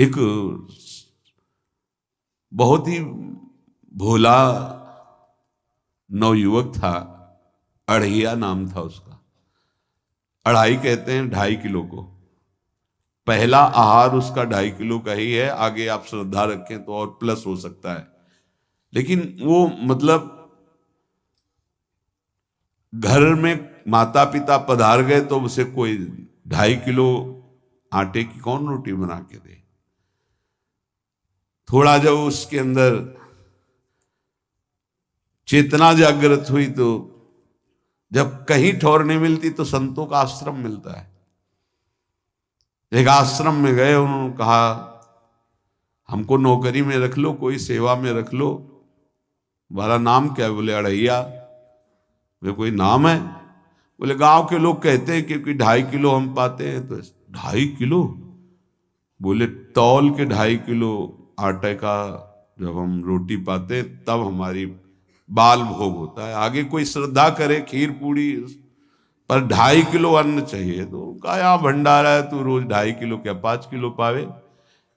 एक बहुत ही भोला नवयुवक था, अढ़ैया नाम था उसका। अढ़ाई कहते हैं 2.5 किलो को। पहला आहार उसका 2.5 किलो का ही है, आगे आप श्रद्धा रखें तो और प्लस हो सकता है। लेकिन वो मतलब घर में माता पिता पधार गए तो उसे कोई 2.5 किलो आटे की कौन रोटी बना के दे। थोड़ा जब उसके अंदर चेतना जागृत हुई तो जब कहीं ठौर नहीं मिलती तो संतों का आश्रम मिलता है। एक आश्रम में गए, उन्होंने कहा हमको नौकरी में रख लो, कोई सेवा में रख लो। तुम्हारा नाम क्या है? बोले अढ़ैया। वे कोई नाम है? बोले गांव के लोग कहते हैं क्योंकि 2.5 किलो हम पाते हैं। तो 2.5 किलो? बोले तौल के 2.5 किलो आटे का जब हम रोटी पाते हैं तब हमारी बाल भोग होता है। आगे कोई श्रद्धा करे खीर पूड़ी, पर 2.5 किलो अन्न चाहिए। तो कहा यहाँ भंडारा है, तू रोज 2.5 किलो क्या 5 किलो पावे,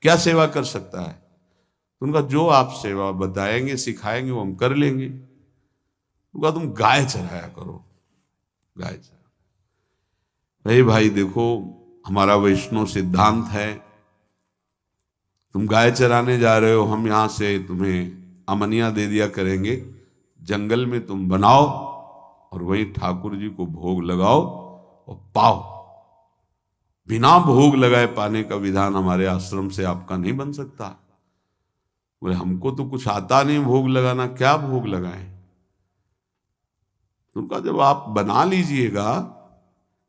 क्या सेवा कर सकता है? तो उनका जो आप सेवा बताएंगे सिखाएंगे वो हम कर लेंगे। उनका तुम गाय चराया करो, गाय चरा। भाई देखो, हमारा वैष्णव सिद्धांत है, तुम गाय चराने जा रहे हो, हम यहां से तुम्हें अमनिया दे दिया करेंगे, जंगल में तुम बनाओ और वहीं ठाकुर जी को भोग लगाओ और पाओ। बिना भोग लगाए पाने का विधान हमारे आश्रम से आपका नहीं बन सकता। बोले हमको तो कुछ आता नहीं भोग लगाना, क्या भोग लगाएं? उनका जब आप बना लीजिएगा,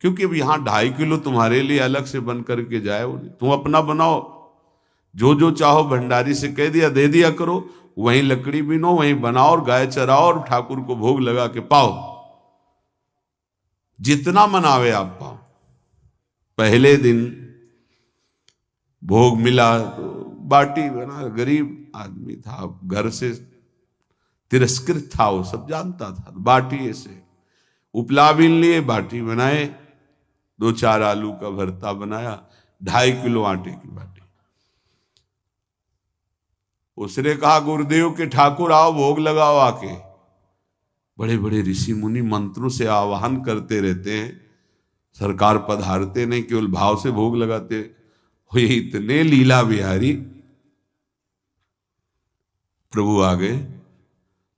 क्योंकि अब यहां 2.5 किलो तुम्हारे लिए अलग से बन करके जाए, तुम अपना बनाओ, जो जो चाहो भंडारी से कह दिया दे दिया करो, वहीं लकड़ी बीनो, वहीं बनाओ और गाय चराओ और ठाकुर को भोग लगा के पाओ। जितना मनावे आप पाओ। पहले दिन भोग मिला तो बाटी बना, गरीब आदमी था, घर से तिरस्कृत था, वो सब जानता था। बाटी ऐसे उपला बीन लिए, बाटी बनाए, 2-4 आलू का भरता बनाया, 2.5 किलो आटे की बाटी। उसने कहा गुरुदेव के ठाकुर आओ भोग लगाओ आके। बड़े बड़े ऋषि मुनि मंत्रों से आवाहन करते रहते हैं, सरकार पधारते नहीं, केवल भाव से भोग लगाते हो। ये इतने लीला बिहारी प्रभु आ गए,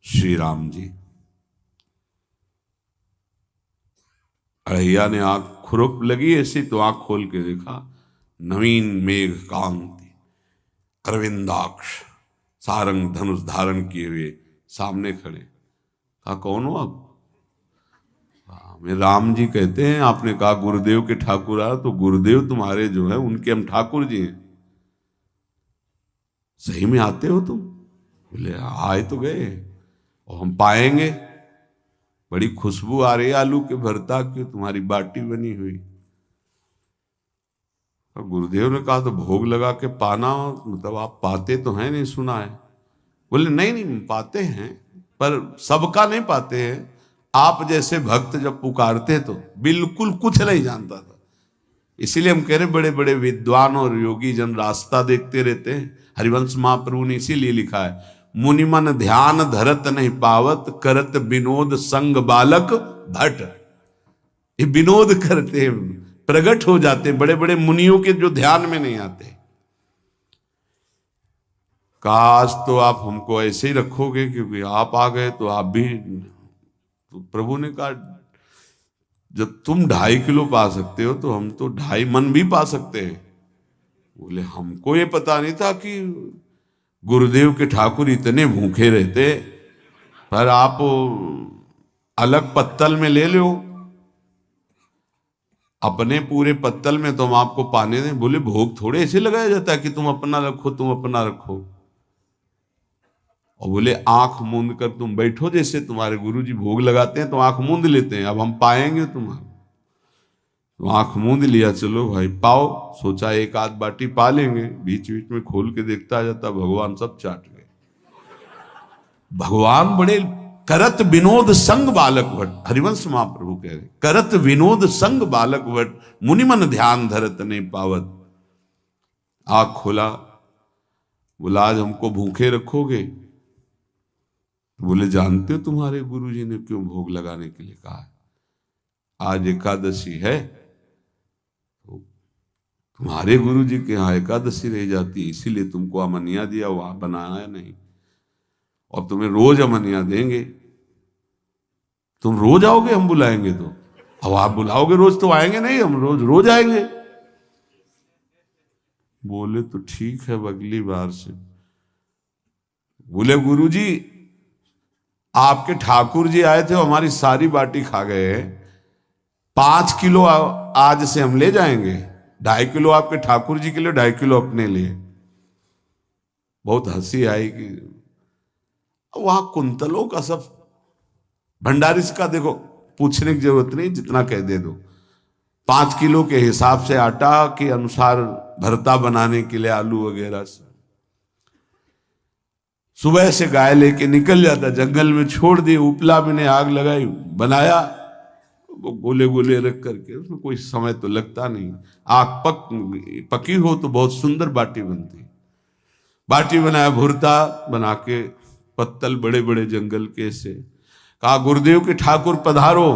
श्री राम जी। अढ़ैया ने आंख खुरक लगी ऐसी तो आंख खोल के देखा, नवीन मेघ कांति, अरविंदाक्ष, सारंग धनुष धारण किए हुए सामने खड़े। कहा कौन हो आप? मैं राम जी कहते हैं। आपने कहा गुरुदेव के ठाकुर आ, तो गुरुदेव तुम्हारे जो है उनके हम ठाकुर जी हैं। सही में आते हो तुम? बोले आए तो गए और हम पाएंगे। बड़ी खुशबू आ रही है आलू के भरता की, तुम्हारी बाटी बनी हुई। और गुरुदेव ने कहा तो भोग लगा के पाना, मतलब आप पाते तो हैं? नहीं सुना है। बोले नहीं नहीं पाते हैं, पर सबका नहीं पाते हैं। आप जैसे भक्त जब पुकारते तो बिल्कुल कुछ नहीं जानता था। इसीलिए हम कह रहे बड़े बड़े विद्वान और योगी जन रास्ता देखते रहते हैं। हरिवंश महाप्रभु ने इसीलिए लिखा है, मुनिमन ध्यान धरत नहीं पावत, करत विनोद संग बालक भट। ये विनोद करते हैं, प्रकट हो जाते हैं, बड़े बड़े मुनियों के जो ध्यान में नहीं आते। काश तो आप हमको ऐसे ही रखोगे, क्योंकि आप आ गए तो आप भी। तो प्रभु ने कहा जब तुम 2.5 किलो पा सकते हो तो हम तो 2.5 मन भी पा सकते हैं। बोले हमको ये पता नहीं था कि गुरुदेव के ठाकुर इतने भूखे रहते, पर आप अलग पत्तल में ले लो, अपने पूरे पत्तल में तो हम आपको पाने दें। बोले भोग थोड़े ऐसे लगाया जाता है कि तुम अपना रखो, तुम अपना रखो। और बोले आंख मूंद कर तुम बैठो, जैसे तुम्हारे गुरुजी भोग लगाते हैं तो आंख मूंद लेते हैं, अब हम पाएंगे तुम्हारा। तो आंख मूंद लिया, चलो भाई पाओ। सोचा एक आध बाटी पा लेंगे, बीच बीच में खोल के देखता जाता, भगवान सब चाट गए। भगवान बड़े करत विनोद संग बालक भट, हरिवंश महाप्रभु कह रहे, करत विनोद संग बालक भट, मुनिमन ध्यान धरत नहीं पावत। आँख खोला, बोला आज हमको भूखे रखोगे? बोले जानते हो तुम्हारे गुरुजी ने क्यों भोग लगाने के लिए कहा है? आज एकादशी है, तो तुम्हारे गुरुजी के यहाँ एकादशी रह जाती है, इसीलिए तुमको अमनिया दिया, वहां बनाया नहीं, और तुम्हें रोज अमनिया देंगे। तुम रोज आओगे हम बुलाएंगे तो? अब आप बुलाओगे रोज तो आएंगे नहीं, हम रोज रोज आएंगे। बोले तो ठीक है, अब अगली बार से। बोले गुरुजी आपके ठाकुर जी आए थे, हमारी सारी बाटी खा गए, 5 किलो आज से हम ले जाएंगे, 2.5 किलो आपके ठाकुर जी के लिए, 2.5 किलो अपने लिए। बहुत हंसी आई कि वहां कुंतलों का सब भंडारी का देखो, पूछने की जरूरत नहीं, जितना कह दे दो। 5 किलो के हिसाब से आटा के अनुसार भरता बनाने के लिए आलू वगैरह से सुबह से गाय लेके निकल जाता, जंगल में छोड़ दी, उपला में ने आग लगाई, बनाया, वो गोले गोले रख करके, उसमें कोई समय तो लगता नहीं। आग पकी हो तो बहुत सुंदर बाटी बनती। बाटी बनाया, भुरता बना के, पत्तल बड़े बड़े जंगल के से, कहा गुरुदेव के ठाकुर पधारो।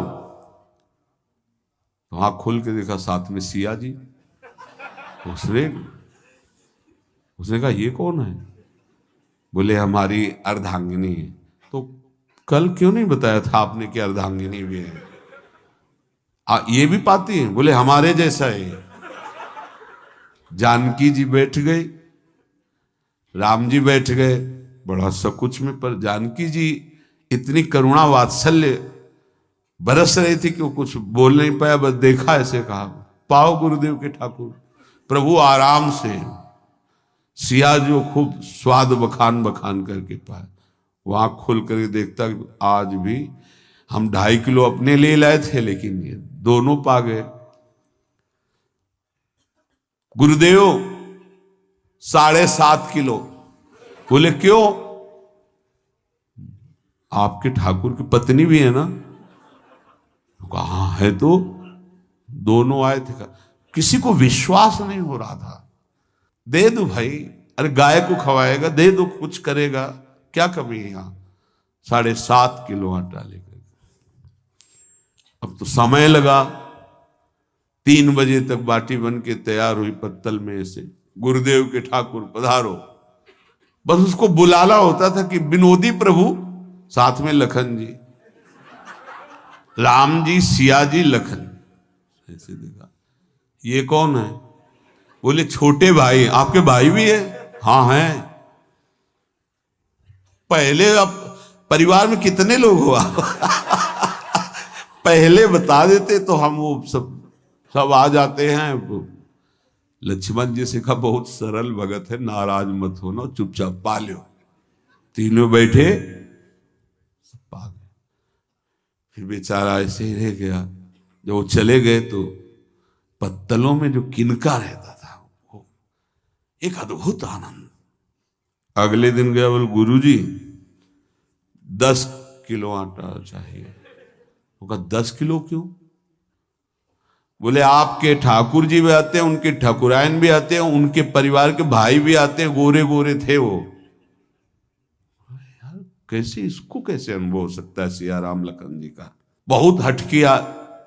तो आँख खोल के देखा साथ में सिया जी। उसने कहा ये कौन है? बोले हमारी अर्धांगिनी है। तो कल क्यों नहीं बताया था आपने कि अर्धांगिनी भी है? ये भी पाती है? बोले हमारे जैसा है। जानकी जी बैठ गई, राम जी बैठ गए, बड़ा सकुच में, पर जानकी जी इतनी करुणा वात्सल्य बरस रही थी कि वो कुछ बोल नहीं पाया, बस देखा, ऐसे कहा पाओ गुरुदेव के ठाकुर। प्रभु आराम से, सिया जो खूब स्वाद बखान बखान करके पाए। वहां खोल करके देखता आज भी हम 2.5 किलो अपने लिए लाए थे, लेकिन ये दोनों पा गए। गुरुदेव 7.5 किलो। बोले क्यों? आपके ठाकुर की पत्नी भी है ना? कहा है, तो दोनों आए थे। किसी को विश्वास नहीं हो रहा था। दे दो भाई, अरे गाय को खवाएगा, दे दो, कुछ करेगा, क्या कमी है यहां? 7.5 किलो आटा लेकर। अब तो समय लगा, 3 बजे तक बाटी बन के तैयार हुई पत्तल में से। गुरुदेव के ठाकुर पधारो, बस उसको बुलाना होता था कि विनोदी प्रभु, साथ में लखन जी, राम जी, सिया जी, लखन। ऐसे देखा, ये कौन है? बोले छोटे भाई। आपके भाई भी है? हाँ है। पहले अब परिवार में कितने लोग हो आप? पहले बता देते तो हम वो सब आ जाते हैं। लक्ष्मण जी से कहा बहुत सरल भगत है, नाराज मत होना, चुपचाप पा लो। तीनों बैठे, सब पा गए। फिर बेचारा ऐसे ही रह गया। जब वो चले गए तो पत्तलों में जो किनका रहता था, वो एक अद्भुत आनंद। अगले दिन गया, बोले गुरुजी 10 किलो आटा चाहिए। वो कहा 10 किलो क्यों? बोले आपके ठाकुर जी भी आते हैं, उनके ठाकुरायन भी आते हैं, उनके परिवार के भाई भी आते हैं, गोरे गोरे थे वो। यार कैसे, इसको कैसे अनुभव हो सकता है सिया राम लखन जी का? बहुत हट किया,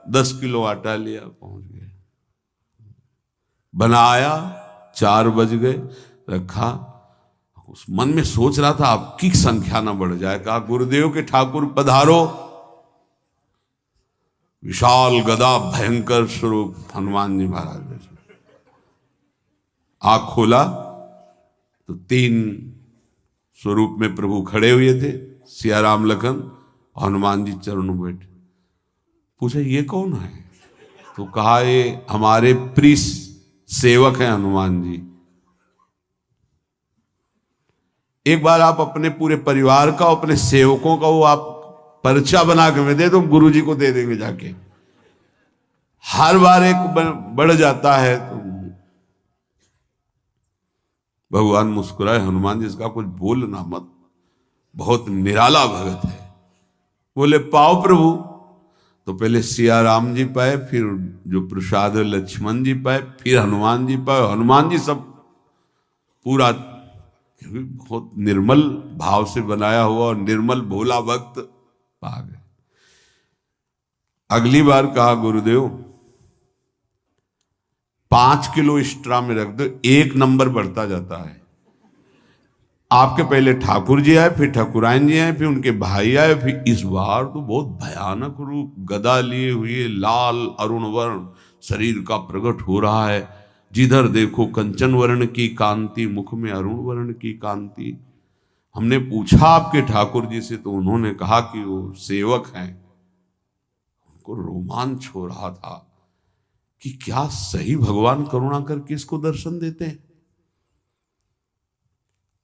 10 किलो आटा लिया, पहुंच गए, बनाया, 4 बज गए, रखा। उस मन में सोच रहा था आपकी संख्या ना बढ़ जाए। कहा गुरुदेव के ठाकुर पधारो। विशाल गदा, भयंकर स्वरूप हनुमान जी महाराज। आंख खोला तो 3 स्वरूप में प्रभु खड़े हुए थे, सिया राम लखन, हनुमान जी चरणों में बैठे। पूछा ये कौन है? तो कहा ये हमारे प्रिय सेवक हैं हनुमान जी। एक बार आप अपने पूरे परिवार का, अपने सेवकों का वो आप पर्चा बना के मैं दे दो, गुरु जी को दे देंगे जाके। हर बार एक बढ़ जाता है तो भगवान मुस्कुराए, हनुमान जी इसका कुछ बोलना मत, बहुत निराला भगत है। बोले पाओ प्रभु। तो पहले सिया राम जी पाए, फिर जो प्रसाद लक्ष्मण जी पाए, फिर हनुमान जी पाए। हनुमान जी सब पूरा, क्योंकि बहुत निर्मल भाव से बनाया हुआ और निर्मल भोला भक्त पा गए। अगली बार कहा गुरुदेव 5 किलो एक्स्ट्रा में रख दो, 1 नंबर बढ़ता जाता है। आपके पहले ठाकुर जी आए, फिर ठाकुरायन जी आए, फिर उनके भाई आए, फिर इस बार तो बहुत भयानक रूप, गदा लिए हुए, लाल अरुण वर्ण शरीर का प्रकट हो रहा है। जिधर देखो कंचन वर्ण की कांति, मुख में अरुण वर्ण की कांति। हमने पूछा आपके ठाकुर जी से, तो उन्होंने कहा कि वो सेवक हैं। उनको रोमांच हो रहा था कि क्या सही भगवान करुणा करके इसको दर्शन देते हैं।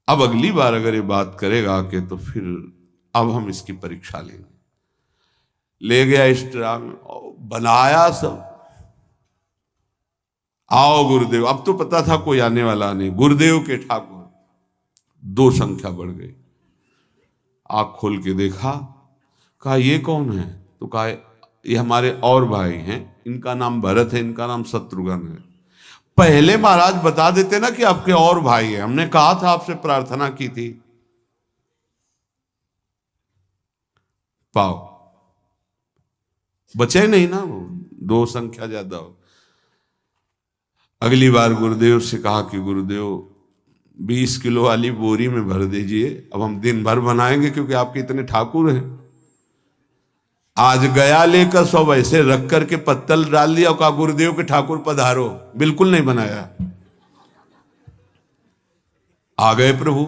अब अगली बार अगर ये बात करेगा कि तो फिर अब हम इसकी परीक्षा लेंगे। ले गया इस ट्राम, बनाया सब। आओ गुरुदेव, अब तो पता था कोई आने वाला नहीं। गुरुदेव के ठाकुर 2 संख्या बढ़ गई। आंख खोल के देखा, कहा ये कौन है? तो कहा ये हमारे और भाई हैं, इनका नाम भरत है, इनका नाम शत्रुघ्न है। पहले महाराज बता देते ना कि आपके और भाई हैं, हमने कहा था, आपसे प्रार्थना की थी। पाओ बचे नहीं ना, वो 2 संख्या ज्यादा हो। अगली बार गुरुदेव से कहा कि गुरुदेव 20 किलो वाली बोरी में भर दीजिए, अब हम दिन भर बनाएंगे क्योंकि आपके इतने ठाकुर हैं। आज गया लेकर सब ऐसे रख करके पत्तल डाल दिया, कहा गुरुदेव के ठाकुर पधारो। बिल्कुल नहीं बनाया। आ गए प्रभु,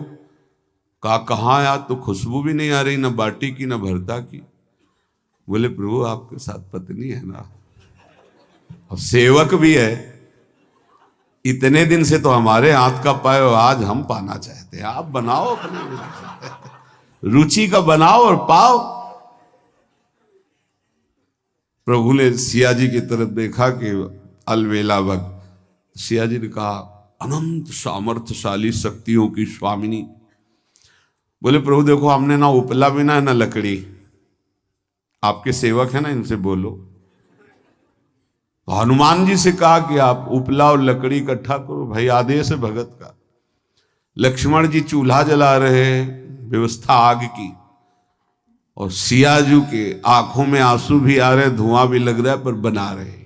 कहा कहाँ यार, तो खुशबू भी नहीं आ रही, ना बाटी की ना भरता की। बोले प्रभु आपके साथ पत्नी है ना, अब सेवक भी है, इतने दिन से तो हमारे हाथ का पाए, आज हम पाना चाहते हैं, आप बनाओ अपने रुचि का बनाओ और पाओ। प्रभु ने सिया जी की तरफ देखा कि अलवेला वक्त। सिया जी ने कहा अनंत सामर्थ्यशाली शक्तियों की स्वामिनी। बोले प्रभु देखो हमने ना उपला भी ना लकड़ी, आपके सेवक है ना, इनसे बोलो। हनुमान जी से कहा कि आप उपला और लकड़ी इकट्ठा करो, भाई आदेश है भगत का। लक्ष्मण जी चूल्हा जला रहे हैं, व्यवस्था आग की, और सियाजू के आंखों में आंसू भी आ रहे, धुआं भी लग रहा है, पर बना रहे।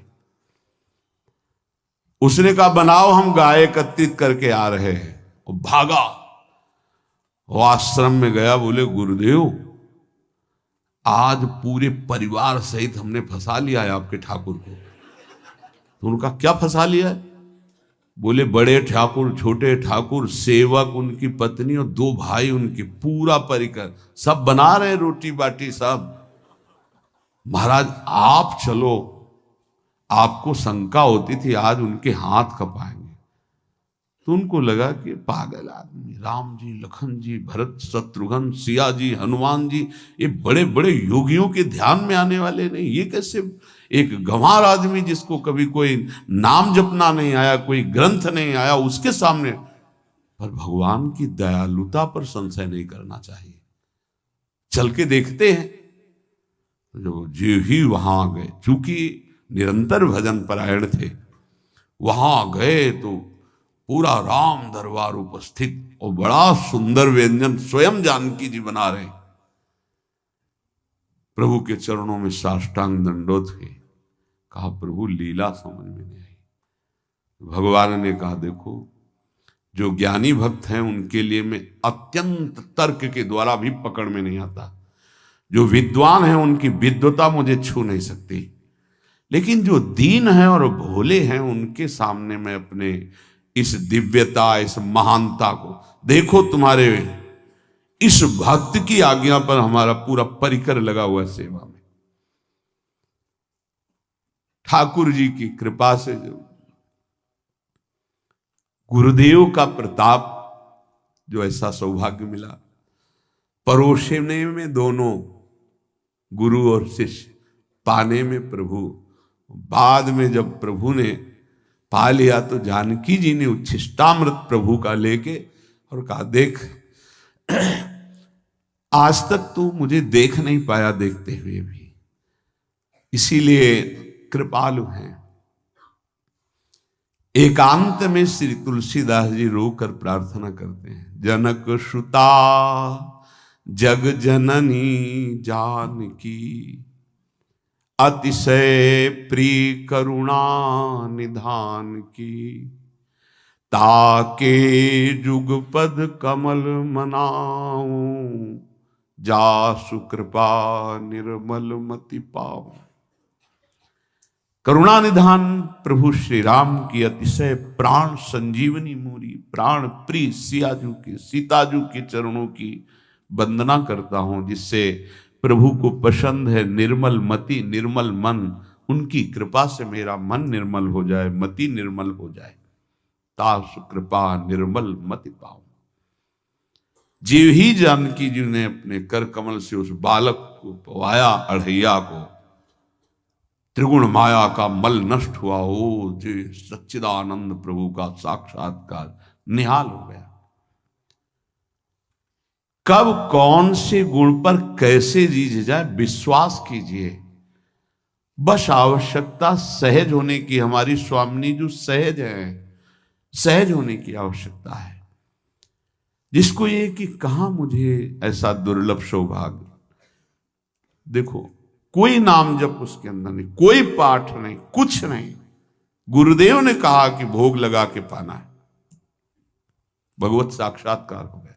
उसने कहा बनाओ, हम गाय एकत्रित करके आ रहे हैं, और भागा। वो आश्रम में गया, बोले गुरुदेव आज पूरे परिवार सहित हमने फंसा लिया है आपके ठाकुर को। तो उनका क्या फंसा लिया है? बोले बड़े ठाकुर, छोटे ठाकुर, सेवक, उनकी पत्नी और 2 भाई उनके, पूरा परिकर, सब बना रहे रोटी बाटी सब। महाराज आप चलो, आपको शंका होती थी आज उनके हाथ कपाएंगे। तो उनको लगा कि पागल आदमी, राम जी, लखन जी, भरत, शत्रुघ्न, सिया जी, हनुमान जी, ये बड़े बड़े योगियों के ध्यान में आने वाले नहीं, ये कैसे एक गंवार आदमी जिसको कभी कोई नाम जपना नहीं आया, कोई ग्रंथ नहीं आया, उसके सामने। पर भगवान की दयालुता पर संशय नहीं करना चाहिए। चल के देखते हैं। जो जी ही वहां गए, चूंकि निरंतर भजन परायण थे, वहां गए तो पूरा राम दरबार उपस्थित, और बड़ा सुंदर व्यंजन स्वयं जानकी जी बना रहे। प्रभु के चरणों में साष्टांग दंडोत है। कहा प्रभु लीला समझ में नहीं आई। भगवान ने कहा देखो, जो ज्ञानी भक्त हैं उनके लिए मैं अत्यंत तर्क के द्वारा भी पकड़ में नहीं आता। जो विद्वान हैं उनकी विद्वता मुझे छू नहीं सकती, लेकिन जो दीन हैं और भोले हैं उनके सामने मैं अपने इस दिव्यता, इस महानता को देखो। तुम्हारे इस भक्त की आज्ञा पर हमारा पूरा परिकर लगा हुआ है सेवा में। ठाकुर जी की कृपा से जो गुरुदेव का प्रताप, जो ऐसा सौभाग्य मिला, परोसने में दोनों गुरु और शिष्य, पाने में प्रभु। बाद में जब प्रभु ने पा लिया तो जानकी जी ने उच्छिष्टामृत प्रभु का लेके और कहा देख, आज तक तू मुझे देख नहीं पाया देखते हुए भी, इसीलिए कृपालु हैं। एकांत में श्री तुलसीदास जी रोकर प्रार्थना करते हैं, जनक सुता जग जननी जानकी, अतिशय प्रिय करुणा निधान की, ताके जुगपद कमल मनाऊं, जासु कृपा निर्मल मति पाऊं। करुणा निधान प्रभु श्री राम की अतिशय प्राण संजीवनी मूरी, प्राण प्रिय सियाजू की, सीताजू के चरणों की वंदना करता हूं, जिससे प्रभु को पसंद है निर्मल मति निर्मल मन। उनकी कृपा से मेरा मन निर्मल हो जाए, मति निर्मल हो जाए। तासु कृपा निर्मल मति पाऊं। जीव ही जानकी जी ने अपने कर कमल से उस बालक को पवाया, अढ़ैया को, त्रिगुण माया का मल नष्ट हुआ। ओ जी सच्चिदानंद प्रभु का साक्षात्कार निहाल हो गया। कब कौन से गुण पर कैसे रीझ जाए विश्वास कीजिए, बस आवश्यकता सहज होने की। हमारी स्वामिनी जो सहज है, सहज होने की आवश्यकता है। जिसको ये कि कहां मुझे ऐसा दुर्लभ सौभाग्य, देखो कोई नाम जप उसके अंदर नहीं, कोई पाठ नहीं, कुछ नहीं। गुरुदेव ने कहा कि भोग लगा के पाना है, भगवत साक्षात्कार हो गया।